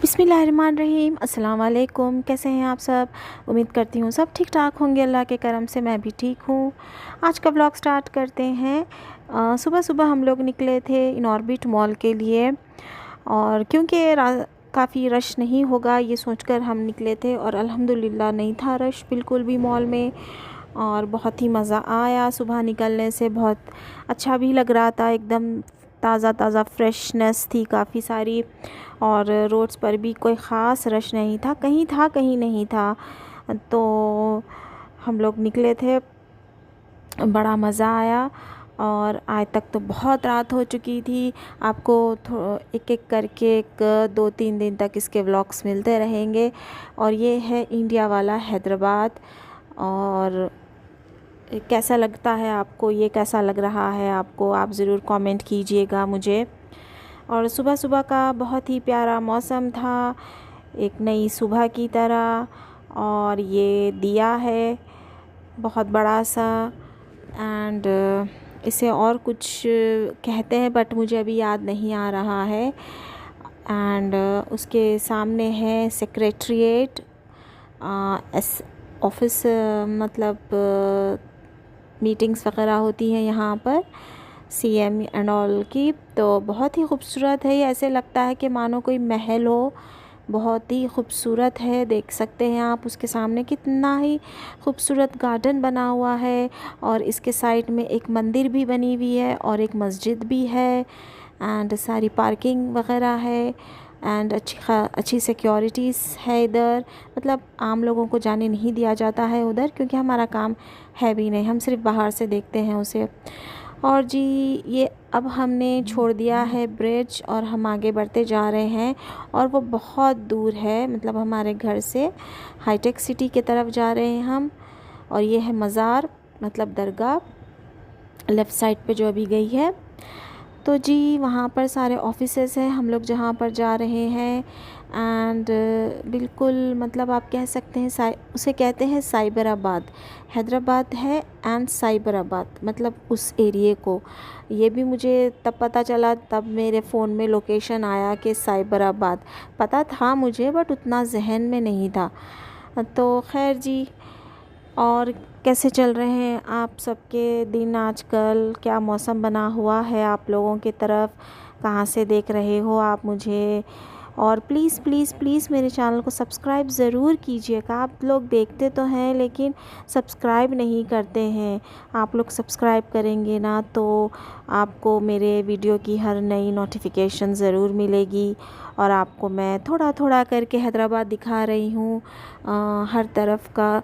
बिस्मिल्लाहिर्रहमानिर्रहीम। अस्सलाम वालेकुम। कैसे हैं आप सब? उम्मीद करती हूँ सब ठीक ठाक होंगे। अल्लाह के करम से मैं भी ठीक हूँ। आज का व्लॉग स्टार्ट करते हैं। सुबह सुबह हम लोग निकले थे इन ऑर्बिट मॉल के लिए, और क्योंकि काफ़ी रश नहीं होगा ये सोचकर हम निकले थे, और अल्हम्दुलिल्लाह नहीं था रश बिल्कुल भी मॉल में, और बहुत ही मज़ा आया। सुबह निकलने से बहुत अच्छा भी लग रहा था, एकदम ताज़ा ताज़ा फ्रेशनेस थी काफ़ी सारी, और रोड्स पर भी कोई ख़ास रश नहीं था, कहीं नहीं था। तो हम लोग निकले थे, बड़ा मज़ा आया। और आज तक तो बहुत रात हो चुकी थी। आपको एक एक करके एक 2-3 दिन तक इसके व्लॉग्स मिलते रहेंगे। और ये है इंडिया वाला हैदराबाद। और कैसा लगता है आपको, ये कैसा लग रहा है आपको, आप ज़रूर कमेंट कीजिएगा मुझे। और सुबह सुबह का बहुत ही प्यारा मौसम था, एक नई सुबह की तरह। और ये दिया है बहुत बड़ा सा, एंड इसे और कुछ कहते हैं बट मुझे अभी याद नहीं आ रहा है। एंड उसके सामने है सेक्रेटरीट ऑफिस, मतलब मीटिंग्स वगैरह होती हैं यहाँ पर, सीएम एंड ऑल की। तो बहुत ही खूबसूरत है ये, ऐसे लगता है कि मानो कोई महल हो। बहुत ही खूबसूरत है, देख सकते हैं आप उसके सामने कितना ही खूबसूरत गार्डन बना हुआ है। और इसके साइड में एक मंदिर भी बनी हुई है और एक मस्जिद भी है, एंड सारी पार्किंग वगैरह है, एंड अच्छी सिक्योरिटीज़ है इधर। मतलब आम लोगों को जाने नहीं दिया जाता है उधर, क्योंकि हमारा काम है भी नहीं, हम सिर्फ बाहर से देखते हैं उसे। और जी, ये अब हमने छोड़ दिया है ब्रिज और हम आगे बढ़ते जा रहे हैं, और वो बहुत दूर है, मतलब हमारे घर से हाईटेक सिटी की तरफ जा रहे हैं हम। और ये है मज़ार, मतलब दरगाह, लेफ़्ट साइड पे जो अभी गई है। तो जी वहाँ पर सारे ऑफिसेस हैं, हम लोग जहाँ पर जा रहे हैं। एंड बिल्कुल, मतलब आप कह सकते हैं उसे कहते हैं साइबराबाद। हैदराबाद है एंड साइबराबाद, मतलब उस एरिए को। ये भी मुझे तब पता चला, तब मेरे फ़ोन में लोकेशन आया कि साइबराबाद। पता था मुझे बट उतना जहन में नहीं था। तो खैर जी, और कैसे चल रहे हैं आप सबके दिन आजकल? क्या मौसम बना हुआ है आप लोगों की तरफ? कहाँ से देख रहे हो आप मुझे? और प्लीज़ प्लीज़ प्लीज़ मेरे चैनल को सब्सक्राइब ज़रूर कीजिएगा। आप लोग देखते तो हैं लेकिन सब्सक्राइब नहीं करते हैं। आप लोग सब्सक्राइब करेंगे ना तो आपको मेरे वीडियो की हर नई नोटिफिकेशन ज़रूर मिलेगी। और आपको मैं थोड़ा थोड़ा करके हैदराबाद दिखा रही हूँ, हर तरफ का।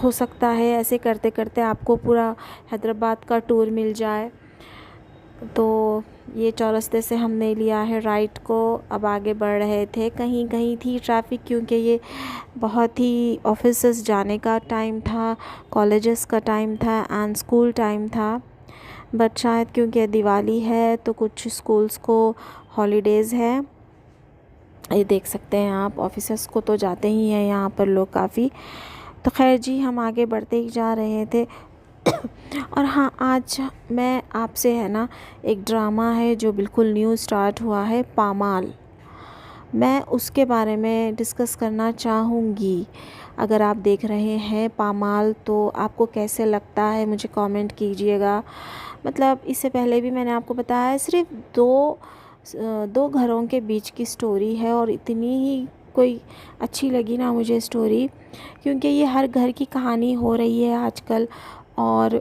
हो सकता है ऐसे करते करते आपको पूरा हैदराबाद का टूर मिल जाए। तो ये चौरस्ते से हमने लिया है राइट को, अब आगे बढ़ रहे थे। कहीं कहीं थी ट्रैफिक, क्योंकि ये बहुत ही ऑफिसेस जाने का टाइम था, कॉलेजेस का टाइम था एंड स्कूल टाइम था। बट शायद क्योंकि दिवाली है तो कुछ स्कूल्स को हॉलीडेज़ है। ये देख सकते हैं आप, ऑफिसेस को तो जाते ही हैं यहाँ पर लोग काफ़ी। तो खैर जी, हम आगे बढ़ते ही जा रहे थे। और हाँ, आज मैं आपसे है ना, एक ड्रामा है जो बिल्कुल न्यू स्टार्ट हुआ है, पामाल। मैं उसके बारे में डिस्कस करना चाहूँगी। अगर आप देख रहे हैं पामाल तो आपको कैसे लगता है मुझे कमेंट कीजिएगा। मतलब इससे पहले भी मैंने आपको बताया है, सिर्फ दो घरों के बीच की स्टोरी है, और इतनी ही कोई अच्छी लगी ना मुझे स्टोरी, क्योंकि ये हर घर की कहानी हो रही है आजकल। और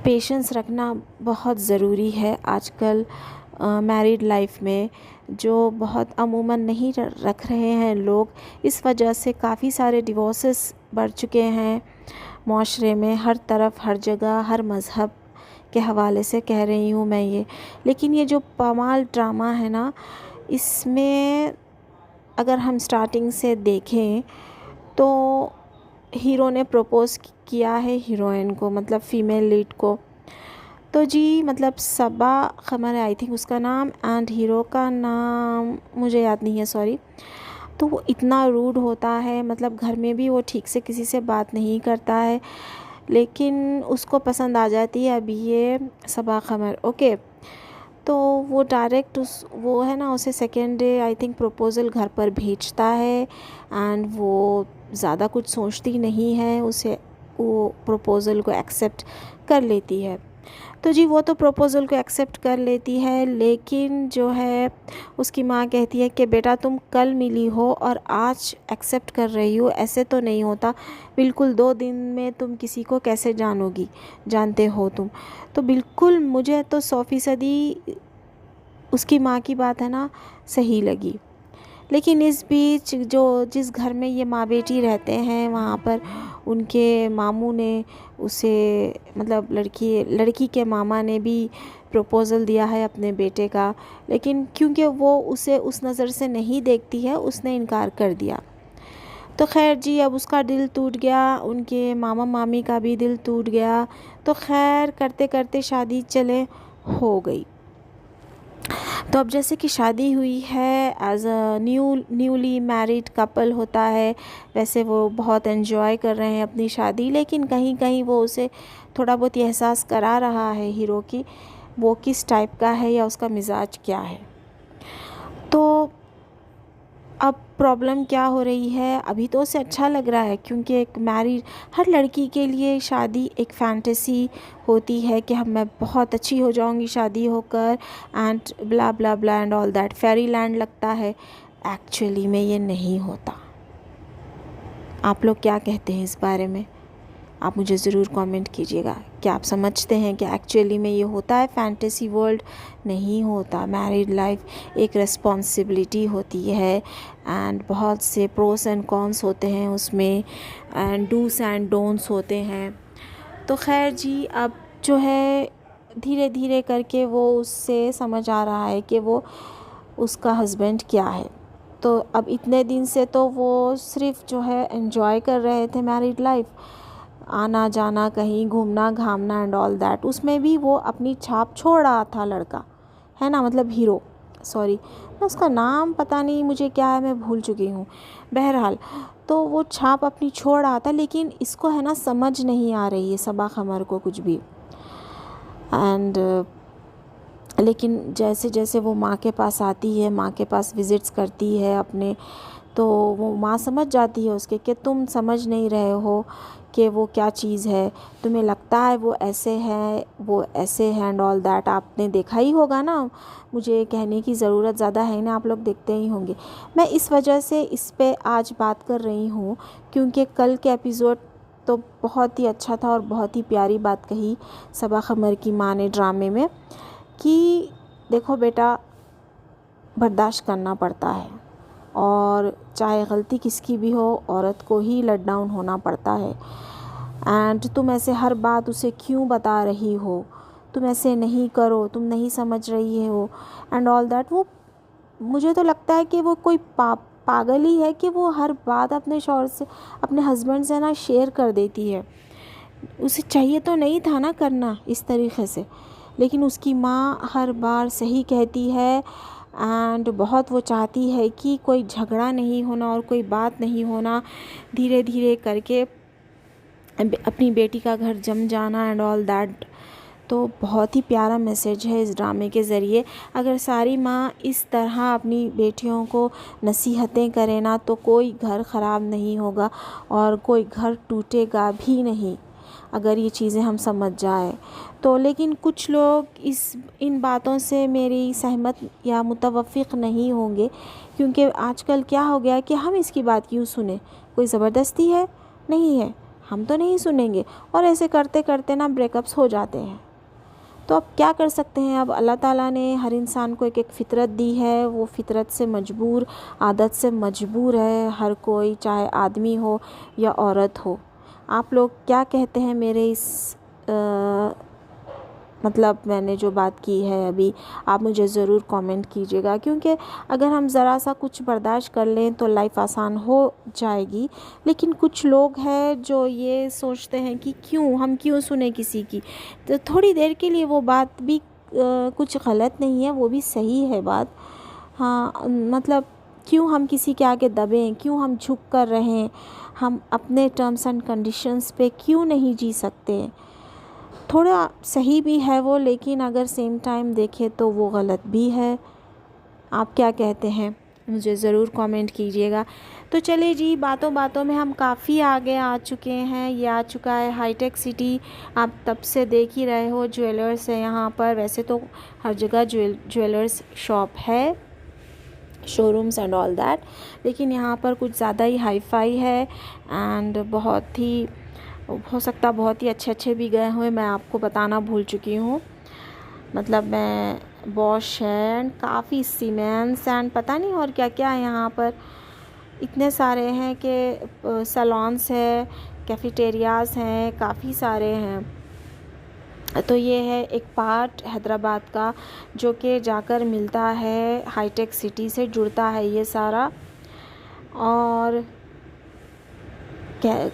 पेशेंस रखना बहुत ज़रूरी है आजकल मैरिड लाइफ में, जो बहुत अमूमन नहीं रख रहे हैं लोग। इस वजह से काफ़ी सारे डिवोर्सेस बढ़ चुके हैं माशरे में, हर तरफ, हर जगह, हर मज़हब के हवाले से कह रही हूँ मैं ये। लेकिन ये जो पामाल ड्रामा है ना, इसमें अगर हम स्टार्टिंग से देखें तो हीरो ने प्रपोज़ किया है हीरोइन को, मतलब फ़ीमेल लीड को। तो जी, मतलब सबा क़मर है आई थिंक उसका नाम, एंड हीरो का नाम मुझे याद नहीं है, सॉरी। तो वो इतना रूड होता है, मतलब घर में भी वो ठीक से किसी से बात नहीं करता है, लेकिन उसको पसंद आ जाती है अभी ये सबा क़मर। ओके, तो वो डायरेक्ट वो है ना उसे second day I think proposal घर पर भेजता है एंड वो ज़्यादा कुछ सोचती नहीं है, उसे वो प्रपोज़ल को एक्सेप्ट कर लेती है। तो जी वो तो प्रपोज़ल को एक्सेप्ट कर लेती है, लेकिन जो है उसकी माँ कहती है कि बेटा तुम कल मिली हो और आज एक्सेप्ट कर रही हो, ऐसे तो नहीं होता, बिल्कुल 2 दिन में तुम किसी को कैसे जानोगी, जानते हो तुम। तो बिल्कुल मुझे तो 100% उसकी माँ की बात है ना सही लगी। लेकिन इस बीच जो जिस घर में ये माँ बेटी रहते हैं वहाँ पर उनके मामू ने उसे मतलब लड़की के मामा ने भी प्रपोज़ल दिया है अपने बेटे का, लेकिन क्योंकि वो उसे उस नज़र से नहीं देखती है उसने इनकार कर दिया। तो खैर जी अब उसका दिल टूट गया, उनके मामा मामी का भी दिल टूट गया। तो खैर करते करते शादी चले हो गई। तो अब जैसे कि शादी हुई है, as a newly married couple होता है, वैसे वो बहुत एंजॉय कर रहे हैं अपनी शादी। लेकिन कहीं कहीं वो उसे थोड़ा बहुत ये एहसास करा रहा है हीरो की वो किस टाइप का है या उसका मिजाज क्या है। तो अब प्रॉब्लम क्या हो रही है, अभी तो उसे अच्छा लग रहा है क्योंकि एक मैरिड हर लड़की के लिए शादी एक फैंटेसी होती है कि हम मैं बहुत अच्छी हो जाऊंगी शादी होकर and blah blah blah and all that, Pheri land लगता है। एक्चुअली में ये नहीं होता। आप लोग क्या कहते हैं इस बारे में? आप मुझे ज़रूर कमेंट कीजिएगा। क्या आप समझते हैं कि एक्चुअली में ये होता है? फैंटेसी वर्ल्ड नहीं होता। मैरिड लाइफ एक रिस्पॉन्सिबिलिटी होती है एंड बहुत से प्रोस एंड कॉन्स होते हैं उसमें एंड डूस एंड डोंट्स होते हैं। तो खैर जी अब जो है धीरे धीरे करके वो उससे समझ आ रहा है कि वो उसका हस्बैंड क्या है। तो अब इतने दिन से तो वो सिर्फ जो है एंजॉय कर रहे थे मैरिड लाइफ, आना जाना कहीं घूमना घामना एंड ऑल दैट, उसमें भी वो अपनी छाप छोड़ रहा था लड़का, है ना, मतलब हीरो। सॉरी उसका नाम पता नहीं मुझे क्या है, मैं भूल चुकी हूँ। बहरहाल तो वो छाप अपनी छोड़ रहा था, लेकिन इसको है ना समझ नहीं आ रही है सबा खमर को कुछ भी। एंड लेकिन जैसे जैसे वो माँ के पास आती है, माँ के पास विज़िट्स करती है अपने, तो वो माँ समझ जाती है उसके कि तुम समझ नहीं रहे हो कि वो क्या चीज़ है, तुम्हें लगता है वो ऐसे है वो ऐसे है एंड ऑल दैट। आपने देखा ही होगा ना, मुझे कहने की ज़रूरत ज़्यादा है ना, आप लोग देखते ही होंगे। मैं इस वजह से इस पे आज बात कर रही हूँ क्योंकि कल के एपिसोड तो बहुत ही अच्छा था और बहुत ही प्यारी बात कही सबा खमर की माँ ने ड्रामे में कि देखो बेटा बर्दाश्त करना पड़ता है और चाहे गलती किसकी भी हो औरत को ही लेट डाउन होना पड़ता है। एंड तुम ऐसे हर बात उसे क्यों बता रही हो, तुम ऐसे नहीं करो, तुम नहीं समझ रही हो एंड ऑल दैट। वो मुझे तो लगता है कि वो कोई पागल ही है कि वो हर बात अपने शौहर से अपने हस्बैंड से ना शेयर कर देती है। उसे चाहिए तो नहीं था ना करना इस तरीक़े से, लेकिन उसकी माँ हर बार सही कहती है एंड बहुत वो चाहती है कि कोई झगड़ा नहीं होना और कोई बात नहीं होना, धीरे धीरे करके अपनी बेटी का घर जम जाना एंड ऑल दैट। तो बहुत ही प्यारा मैसेज है इस ड्रामे के ज़रिए। अगर सारी माँ इस तरह अपनी बेटियों को नसीहतें करें ना तो कोई घर ख़राब नहीं होगा और कोई घर टूटेगा भी नहीं अगर ये चीज़ें हम समझ जाए तो। लेकिन कुछ लोग इन बातों से मेरी सहमत या मुतवफ़िक़ नहीं होंगे क्योंकि आजकल क्या हो गया है कि हम इसकी बात क्यों सुने, कोई ज़बरदस्ती है नहीं है, हम तो नहीं सुनेंगे। और ऐसे करते करते ना ब्रेकअप्स हो जाते हैं। तो अब क्या कर सकते हैं, अब अल्लाह ताला ने हर इंसान को एक एक फ़ितरत दी है, वो फ़ितरत से मजबूर, आदत से मजबूर है हर कोई, चाहे आदमी हो या औरत हो। आप लोग क्या कहते हैं मेरे इस मतलब मैंने जो बात की है अभी, आप मुझे ज़रूर कमेंट कीजिएगा क्योंकि अगर हम ज़रा सा कुछ बर्दाश्त कर लें तो लाइफ आसान हो जाएगी। लेकिन कुछ लोग हैं जो ये सोचते हैं कि हम क्यों सुने किसी की, तो थोड़ी देर के लिए वो बात भी कुछ गलत नहीं है, वो भी सही है बात। हाँ मतलब क्यों हम किसी के आगे दबें, क्यों हम झुक कर रहें, हम अपने टर्म्स एंड कंडीशंस पे क्यों नहीं जी सकते। थोड़ा सही भी है वो, लेकिन अगर सेम टाइम देखें तो वो गलत भी है। आप क्या कहते हैं, मुझे ज़रूर कमेंट कीजिएगा। तो चलिए जी, बातों बातों में हम काफ़ी आगे आ चुके हैं। ये आ चुका है हाईटेक सिटी। आप तब से देख ही रहे हो, ज्वेलर्स है यहाँ पर। वैसे तो हर जगह ज्वेलर्स शॉप है, शोरूम्स एंड ऑल दैट, लेकिन यहाँ पर कुछ ज़्यादा ही हाई फाई है। एंड बहुत ही हो सकता बहुत ही अच्छे अच्छे भी गए हुए, मैं आपको बताना भूल चुकी हूँ। मतलब मैं बॉश है एंड काफ़ी सीमेंस एंड पता नहीं और क्या क्या है यहाँ पर। इतने सारे हैं कि सैलॉन्स है, कैफ़ेटेरियाज़ हैं, काफ़ी सारे हैं। तो ये है एक पार्ट हैदराबाद का जो कि जाकर मिलता है हाईटेक सिटी से, जुड़ता है ये सारा। और क्या,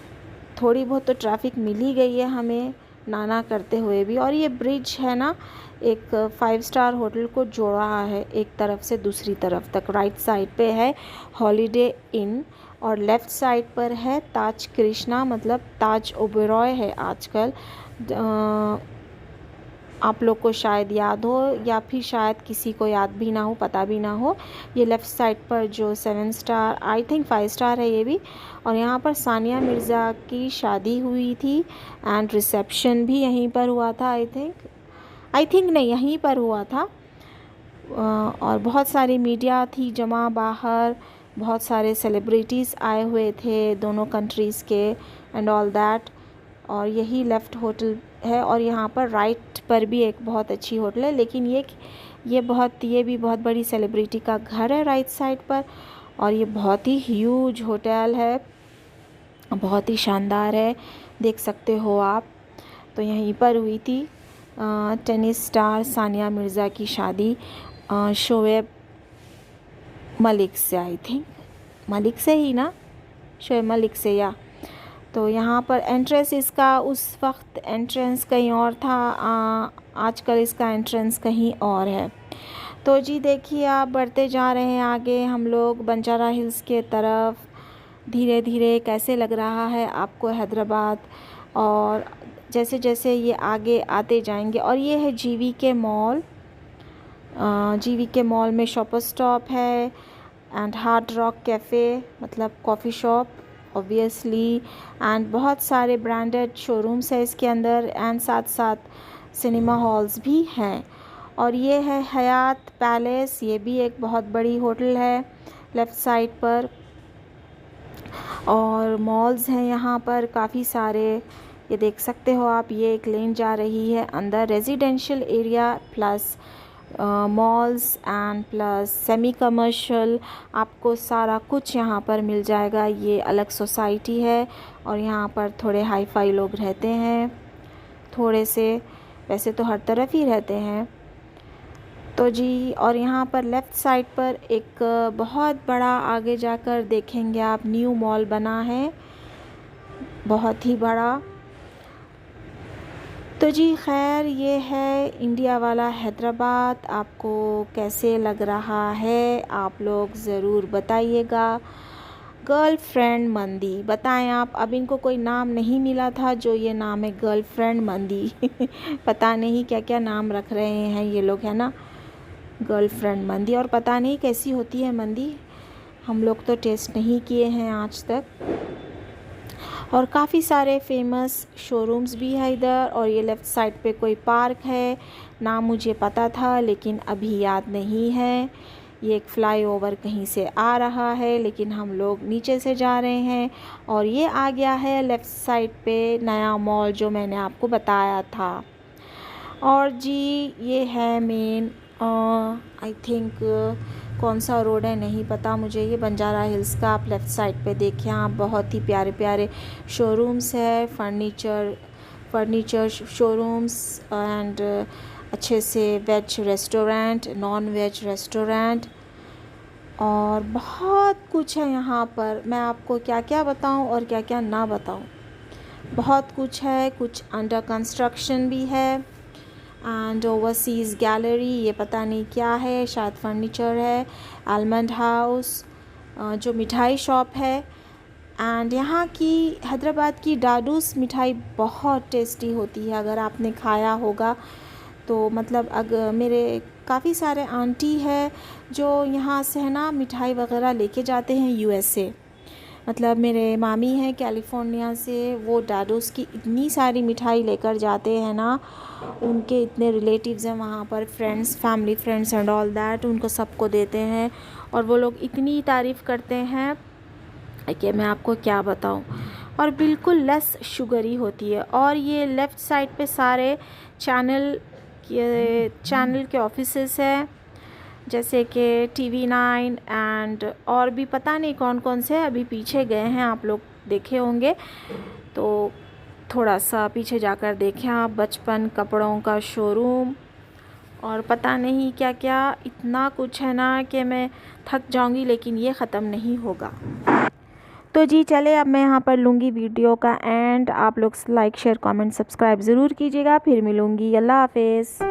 थोड़ी बहुत तो ट्रैफिक मिल ही गई है हमें नाना करते हुए भी। और ये ब्रिज है ना, एक 5 स्टार होटल को जोड़ रहा है एक तरफ से दूसरी तरफ तक। राइट साइड पे है हॉलीडे इन और लेफ़्ट साइड पर है ताज कृष्णा, मतलब ताज ओबेरॉय है आजकल। आप लोग को शायद याद हो या फिर शायद किसी को याद भी ना हो, पता भी ना हो। ये लेफ़्ट साइड पर जो 7 स्टार, आई थिंक 5 स्टार है ये भी। और यहाँ पर सानिया मिर्ज़ा की शादी हुई थी एंड रिसेप्शन भी यहीं पर हुआ था। आई थिंक नहीं, यहीं पर हुआ था। और बहुत सारी मीडिया थी जमा बाहर, बहुत सारे सेलिब्रिटीज़ आए हुए थे दोनों कंट्रीज़ के एंड ऑल दैट। और यही लेफ़्ट होटल है। और यहाँ पर राइट पर भी एक बहुत अच्छी होटल है, लेकिन ये भी बहुत बड़ी सेलिब्रिटी का घर है राइट साइड पर। और ये बहुत ही ह्यूज होटल है, बहुत ही शानदार है, देख सकते हो आप। तो यहीं पर हुई थी टेनिस स्टार सानिया मिर्ज़ा की शादी शोएब मलिक से, आई थिंक मलिक से ही ना, शोएब मलिक से या। तो यहाँ पर एंट्रेंस इसका, उस वक्त एंट्रेंस कहीं और था, आजकल इसका एंट्रेंस कहीं और है। तो जी देखिए, आप बढ़ते जा रहे हैं आगे हम लोग बंजारा हिल्स के तरफ। धीरे धीरे कैसे लग रहा है आपको हैदराबाद। और जैसे जैसे ये आगे आते जाएंगे, और ये है जीवीके मॉल। जीवीके मॉल में शॉपर स्टॉप है एंड हार्ड रॉक कैफ़े, मतलब कॉफ़ी शॉप ऑब्वियसली। एंड बहुत सारे ब्रांडेड शोरूम्स है इसके अंदर, एंड साथ साथ सिनेमा हॉल्स भी हैं। और ये है हयात पैलेस, ये भी एक बहुत बड़ी होटल है लेफ़्ट साइड पर। और मॉल्स हैं यहाँ पर काफ़ी सारे, ये देख सकते हो आप। ये एक लेन जा रही है अंदर, residential area plus malls and plus semi commercial, आपको सारा कुछ यहाँ पर मिल जाएगा। ये अलग सोसाइटी है और यहाँ पर थोड़े हाई फाई लोग रहते हैं, थोड़े से, वैसे तो हर तरफ ही रहते हैं। तो जी, और यहाँ पर लेफ़्ट साइड पर एक बहुत बड़ा, आगे जाकर देखेंगे आप, न्यू मॉल बना है, बहुत ही बड़ा। तो जी खैर, ये है इंडिया वाला हैदराबाद। आपको कैसे लग रहा है आप लोग ज़रूर बताइएगा। गर्लफ्रेंड मंदी, बताएं आप। अब इनको कोई नाम नहीं मिला था जो ये नाम है गर्लफ्रेंड मंदी पता नहीं क्या क्या नाम रख रहे हैं ये लोग, है ना, गर्लफ्रेंड मंदी। और पता नहीं कैसी होती है मंदी, हम लोग तो टेस्ट नहीं किए हैं आज तक। और काफ़ी सारे फेमस शोरूम्स भी है इधर। और ये लेफ़्ट साइड पे कोई पार्क है, नाम मुझे पता था लेकिन अभी याद नहीं है। ये एक फ्लाईओवर कहीं से आ रहा है, लेकिन हम लोग नीचे से जा रहे हैं। और ये आ गया है लेफ़्ट साइड पे नया मॉल जो मैंने आपको बताया था। और जी ये है मेन, आई थिंक कौन सा रोड है नहीं पता मुझे, ये बंजारा हिल्स का। आप लेफ़्ट साइड पे देखिए, यहाँ बहुत ही प्यारे प्यारे शोरूम्स है, फर्नीचर शोरूम्स एंड अच्छे से veg restaurant, non veg restaurant, और बहुत कुछ है यहाँ पर। मैं आपको क्या क्या बताऊँ और क्या क्या ना बताऊँ, बहुत कुछ है। कुछ अंडर कंस्ट्रक्शन भी है। एंड ओवरसीज़ गैलरी, ये पता नहीं क्या है, शायद फर्नीचर है। आलमंड हाउस जो मिठाई शॉप है, एंड यहाँ की हैदराबाद की डाडूस मिठाई बहुत टेस्टी होती है, अगर आपने खाया होगा तो। मतलब अगर मेरे काफ़ी सारे आंटी है जो यहाँ से है ना मिठाई वगैरह लेके जाते हैं USA। मतलब मेरे मामी हैं कैलिफोर्निया से, वो डाडूस की इतनी सारी मिठाई लेकर जाते हैं ना, उनके इतने रिलेटिव्स हैं वहाँ पर, friends, family friends and all that, उनको सबको देते हैं। और वो लोग इतनी तारीफ़ करते हैं कि मैं आपको क्या बताऊं। और बिल्कुल लेस शुगरी होती है। और ये लेफ़्ट साइड पे सारे चैनल के ऑफिसेस हैं, जैसे कि TV9 एंड और भी पता नहीं कौन कौन से अभी पीछे गए हैं, आप लोग देखे होंगे तो थोड़ा सा पीछे जाकर देखें आप। बचपन कपड़ों का शोरूम और पता नहीं क्या क्या, इतना कुछ है ना कि मैं थक जाऊंगी, लेकिन ये ख़त्म नहीं होगा। तो जी चले, अब मैं यहाँ पर लूँगी वीडियो का एंड। आप लोग लाइक शेयर कमेंट सब्सक्राइब ज़रूर कीजिएगा। फिर मिलूँगी, अल्लाह हाफिज़।